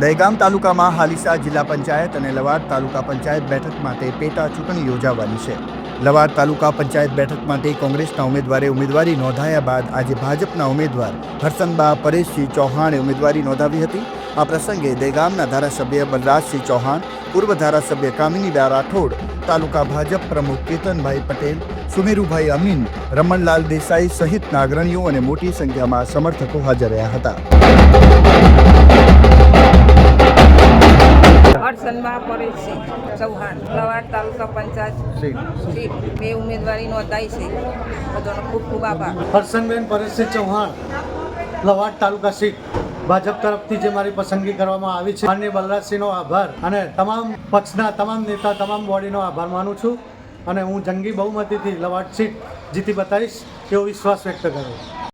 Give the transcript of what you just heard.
દહેગામ તાલુકામાં હાલીસા જિલ્લા પંચાયત અને લવાડ તાલુકા પંચાયત બેઠક માટે પેટા ચૂંટણી યોજાવાની છે. લવાડ તાલુકા પંચાયત બેઠક માટે કોંગ્રેસના ઉમેદવારે ઉમેદવારી નોંધાયા બાદ આજે ભાજપના ઉમેદવાર હરસનબા પરેશસિંહ ચૌહાણે ઉમેદવારી નોંધાવી હતી. આ પ્રસંગે દહેગામના ધારાસભ્ય બલરાજસિંહ ચૌહાણ, પૂર્વ ધારાસભ્ય કામિનીબા રાઠોડ, તાલુકા ભાજપ પ્રમુખ કેતનભાઈ પટેલ, સુમેરુભાઈ અમીન, રમણલાલ દેસાઈ સહિતના અગ્રણીઓ અને મોટી સંખ્યામાં સમર્થકો હાજર રહ્યા હતા. હરસનબા પરેશસિંહ ચૌહાણ, લવાડ તાલુકા પંચાયત સીટ બે ઉમેદવારી નોંધાઈ છે. બધાનો ખૂબ ખૂબ આભાર. હરસનબેન પરેશસિંહ ચૌહાણ, લવાડ તાલુકા સીટ ભાજપ તરફથી જે મારી પસંદગી કરવામાં આવી છે, માનનીય બલરાજસિંહનો આભાર અને તમામ પક્ષના તમામ નેતા, તમામ બોડીનો આભાર માનું છું અને હું જંગી બહુમતીથી લવાડ સીટ જીતી બતાવીશ એવો વિશ્વાસ વ્યક્ત કરું.